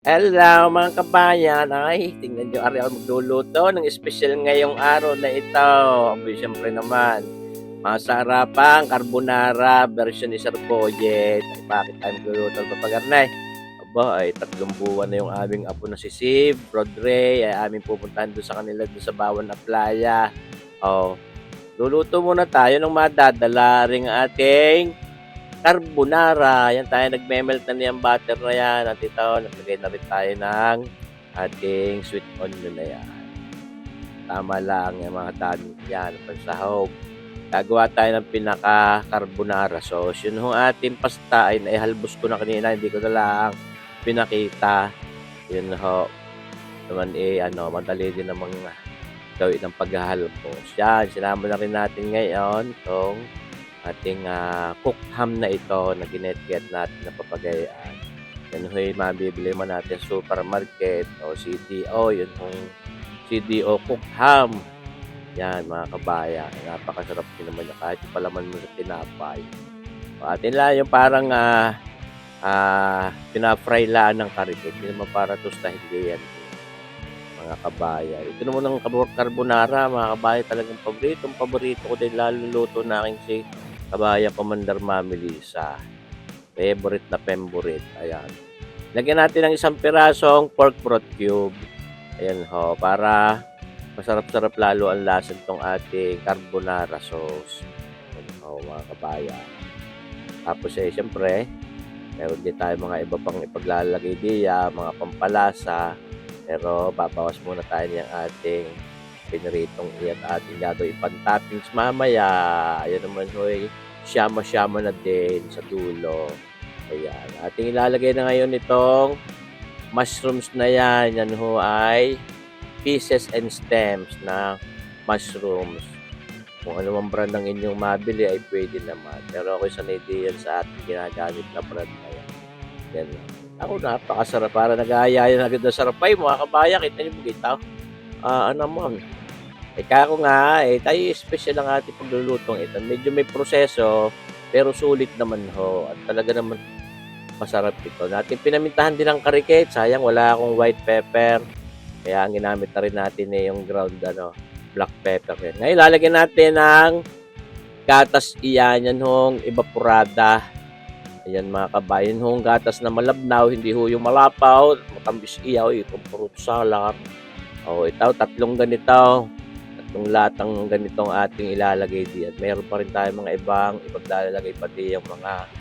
Hello mga kabayan, ay tingnan niyo ari ako magluluto ng espesyal ngayong araw na ito. Abay siyempre naman, masarapang carbonara version ni Sir Boyet. Ay bakit tayo magluluto ng papagarnay? Aba ay 3 buwan na yung aming apo na si Sib, Rodre, ay aming pupuntahan doon sa kanila doon sa Bawan na Playa. Oh, luluto muna tayo ng madadala ring ating carbonara, yan tayo nagme-melt na niyang butter na yan at ito naglagay na rin tayo ng ating sweet onion na yan. Tama lang yung mga dami yan, pansahog. Gagawa tayo ng pinaka-carbonara sauce. Yun yung ating pasta ay naihalbos ko na kanina, hindi ko na lang pinakita. Yun ho, naman madali din namang gawin ng paghahalbos. Yan, sinama na rin natin ngayon itong ating cooked ham na ito na ginet-get natin na papagayaan. Yan ho'y mabibili mo natin sa supermarket o CDO. Yun yung CDO cooked ham. Yan mga kabayan. Napakasarap din naman yung kahit yung palaman mo sa tinapay. O, atin lang yung parang pinafry lang ng karikit. Hindi naman para tosta, hindi yan mga kabayan. Ito naman ang carbonara mga kabayan, talagang paborito ko din, lalo luto na aking si kabayan Commander Mami Lisa. Favorite na favorite. Ayan. Lagyan natin ng isang pirasong pork broth cube. Ayan ho, para masarap-sarap lalo ang lasa nitong ating carbonara sauce. Ayan ho, mga kabayan. Tapos siyempre, meron din tayo mga iba pang ipaglalagay diya, mga pampalasa. Pero babawas muna tayo ng ating piniritong at ating gagawin pan-toppings mamaya. Ayan naman ho'y siyama-siyama na din sa dulo. Ayan. Ating ilalagay na ngayon itong mushrooms na yan. Yan ho ay pieces and stems na mushrooms. Kung ano mang brand ng inyong mabili ay pwede naman. Pero ako sanay din yan sa ating ginagamit na brand na yan. Yan. Ako napakasarap. Para nag-aayaya na agad na sarapay mga kabaya. Kita niyo bugitaw. Ano mo, kaya ko nga, tayo special ang ating paglulutong ito. Medyo may proseso, pero sulit naman ho. At talaga naman masarap ito. Natin pinamintahan din ang karikit. Sayang, wala akong white pepper. Kaya ang ginamit na rin natin yung ground black pepper. Ngayon, lalagyan natin ng gatas iyan. Yan hong evaporada. Ayan mga kabayan, hong gatas na malabnaw, hindi ho yung malapaw. Matambis iyaw, itong fruit salad. Ito, 3 ganito. Yung latang ganitong ating ilalagay diyan. Meron pa rin tayo mga ibang ipaglalagay pati yung mga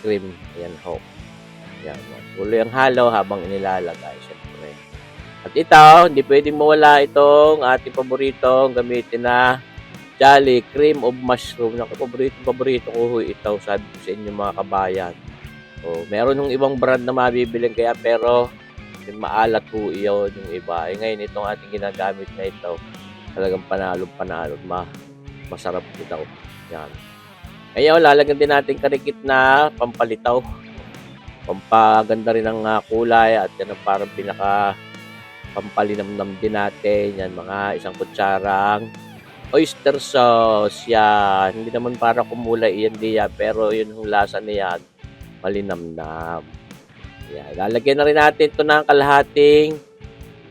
cream. Ayan ho. Ayan. Tuloy ang halo habang inilalagay. Siyempre. At ito, hindi pwedeng mawala itong ating paboritong gamitin na Jolly Cream of Mushroom. Paborito ko ho ito. Sabi ko sa inyo mga kabayan. Meron ng ibang brand na mabibiling kaya pero maalat ho iyon yung iba. Ngayon itong ating ginagamit na ito. Talagang panalo, masarap ito. Yan. Ngayon, lalagyan din natin karikit na pampalitaw. Pampaganda rin ang kulay at yan ang parang pinaka pampalinamnam din natin. Yan, mga 1 kutsarang oyster sauce. Yan. Hindi naman para kumulay yan diya, pero yun yung lasa niyan. Malinamnam. Yan. Lalagyan na rin natin ito ng kalahating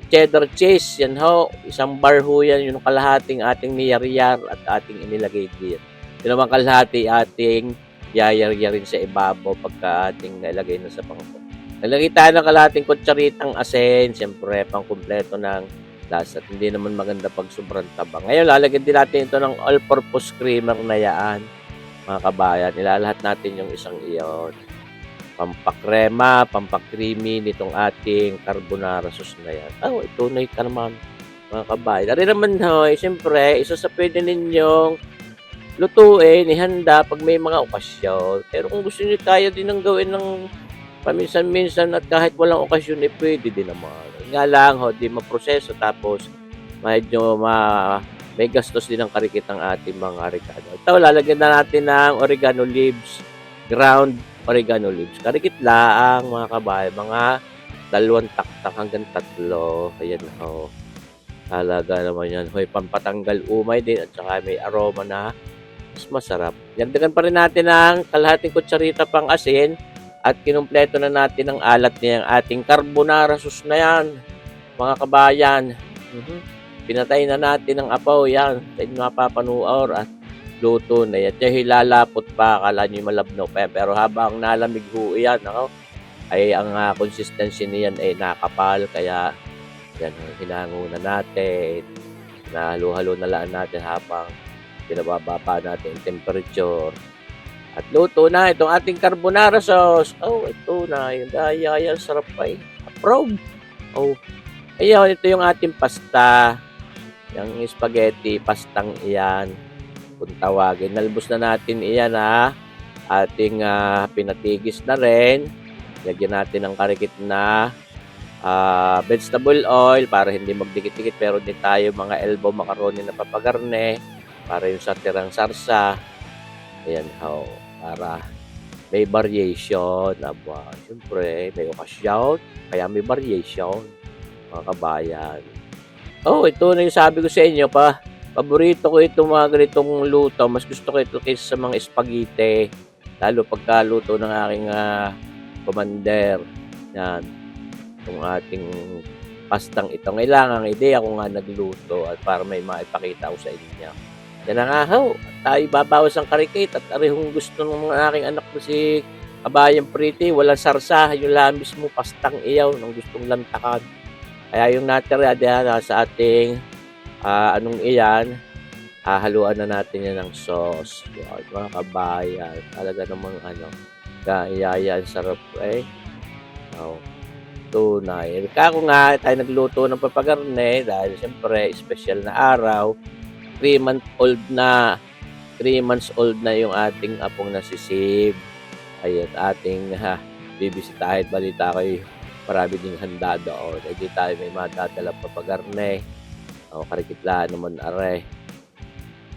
cheddar cheese, yan ho, 1 bar ho yan, yung kalahating ating niyar-yar at ating inilagay din. Yun naman kalahati ating yayar-yarin sa ibabaw pagka ating nilagay na sa pangko. Nalagay tayo ng kalahating kutsaritang asin, siyempre pang kumpleto ng lasa. Hindi naman maganda pag sobrang tabang. Ngayon, lalagyan din natin ito ng all-purpose creamer na yaan, mga kabayan. Ilalahat natin yung isang iyon. Pampakrema, pampakreamy nitong ating carbonara sauce na yan. Tunay ka naman mga kabayan. Dari naman siyempre, isa sa pwede ninyong lutuin, ihanda pag may mga okasyon. Pero kung gusto niyo tayo din ng gawin ng paminsan-minsan at kahit walang okasyon, pwede din naman. Nga lang, di maproseso tapos medyo may gastos din ang karikit ng ating mga oregano. Ito, lalagyan na natin ng oregano leaves, ground oregano leaves. Karikit laang mga kabayan, mga 2 taktak hanggang 3. Ayan ho. Talaga naman yan. Pampatanggal umay din at saka may aroma na mas masarap. Dagdagan pa rin natin ng kalahating kutsarita pang asin at kinumpleto na natin ang alat niya, ang ating carbonara sauce na yan, mga kabayan. Pinatay na natin ang apaw, yan, sa inyo mapapanuor at luto na yan. At hilalapot pa, akala nyo malabnaw pa yan. Pero habang nalamig ho yan, ay ang consistency niyan ay nakapal, kaya yan, hinango na natin, nahalo-halo na lang natin habang pinababa pa natin yung temperature. At luto na itong ating carbonara sauce. Ito na, yung daya, sarap pa eh. Approve. Ayan, ito yung ating pasta. Yung spaghetti, pastang iyan. Kung tawagin, nalbos na natin iyan ating pinatigis na rin. Lagyan natin ng karikit na vegetable oil para hindi magdikit-dikit, pero di tayo mga elbow macaroni na papagarne para yung sa tirang sarsa. Ayan para may variation. Siyempre may okasyon, kaya may variation, mga kabayan. Ito na yung sabi ko sa inyo, paborito ko itong mga ganitong luto. Mas gusto ko ito kaysa sa mga spaghetti, lalo pagkaluto ng aking commander. Yan, itong ating pastang ito. Kailangan ideya ko nga nagluto at para may maipakita ko sa inyo. Yan na nga tayo babawas ang karikit at arihong gusto ng mga aking anak ko si Kabayang Pretty, walang sarsa, yung lamis mo, pastang iyaw, nang gustong lantakan. Kaya yung natira sa ating iyan, haluan na natin yan ng sauce. Yan, mga kabayan, talaga namang kaya sarap tunay. Kako nga tayo nagluto ng papagarne dahil siyempre special na araw. 3 months old na yung ating apong nasisib. Ayun, ating bibisitahin. Balita ko'y marami ding handa doon. Hindi tayo may madadala papagarne. Karikitlaan naman are.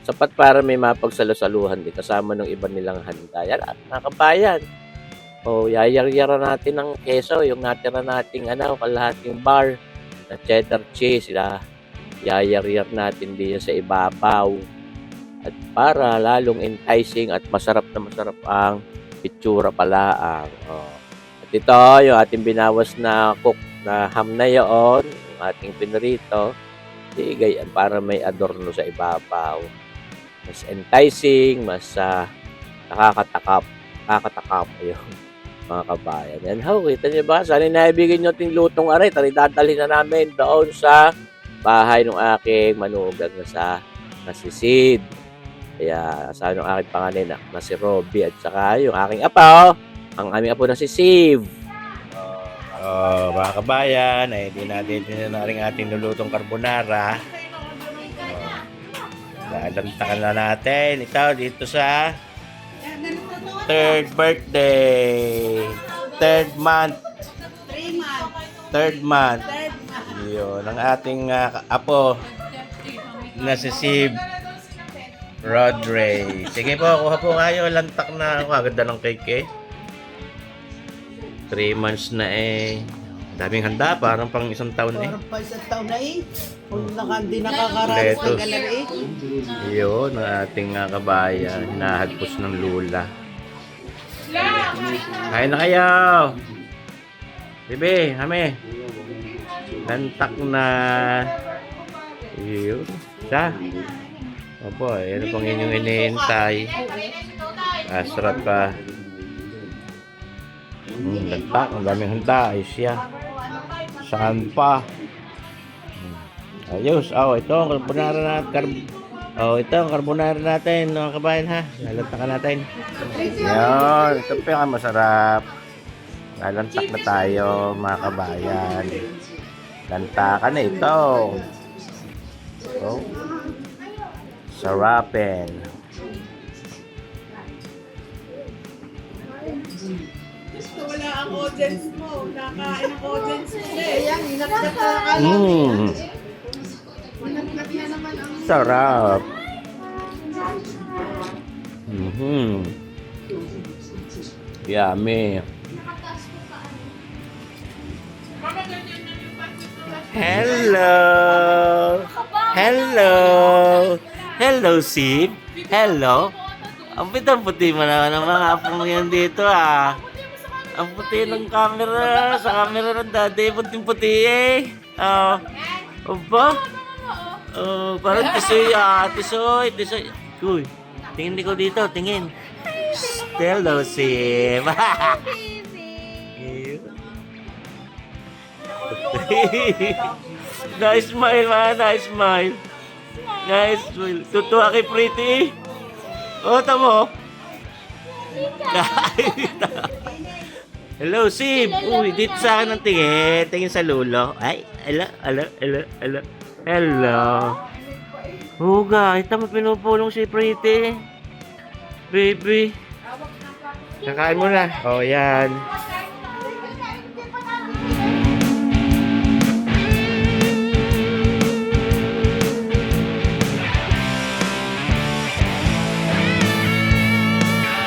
Sapat para may mapagsalusaluhan din kasama ng iba nilang handa. Yan, mga kabayan. Yayar-yara natin ng keso, yung natira nating kalahating bar na cheddar cheese. Yayar-yar natin din sa ibabaw. At para lalong enticing at masarap ang itsura pala. At ito, yung ating binawas na cook na ham na yun, yung ating pinrito, igayan para may adorno sa ibabaw. Mas enticing, mas nakakatakap yun, mga kabayan. Yan kita nyo ba? Sana naibigin nyo ating lutong aray. Dadalhin na namin doon sa bahay ng aking manugang na nasisid. Kaya asahan ng aking pangalan na si Robby at saka yung aking apo, ang aming apo na si Siv. Mga kabayan, hindi natin na rin ating nulutong carbonara. Lalantakan na natin ito dito sa 3rd birthday, 3rd month. Yun, ang ating apo na si Sib Rodre. Sige po, kuha po kayo. Lantak na ako. Ganda ng cake 3 months na daming handa. Parang pang isang taon Parang pa isang taon na Kung hindi nakakaranas ng galan Yun, ang ating kabayan. Hinahagpos ng lula. Kain na kayo! Bebe, hame. Lantak na. Yun. Opo, yan pang inyong inihintay. Asrat pa. Lantak, ang daming handa. Ayos siya. Saan pa? Ayos. Ito ang carbonara natin. Ito ang carbonara natin, mga kabayan ha. Lalantakan natin. Yan. Ito pa yung masarap. Lalantak na tayo, mga kabayan. Lantakan na ito. Sarapin. Wala ang audience mo. Nakain ang audience mo. Yan, hinapdap ka Sarap. Yummy. Hello, Sib. Hello. Ang pitang-puti mo na ng mga apong yan dito Ang puti ng camera. Sa camera ng daddy. Puting-puti eh. Aba? Parang tisoy tisoy. Tisoy. Uy, tingin ko dito. Tingin. Hello, Sim. Nice smile, man. Nice smile. Nice smile. Tutuwa kay Pretty. Tamo. Hello, Sim. Uy, dito sa akin ang tingin. Tingin sa lulo. Ay, hello. Hello. Huga, ito mo pinupulong si Pretty. Baby. Kakain mo na. Yan.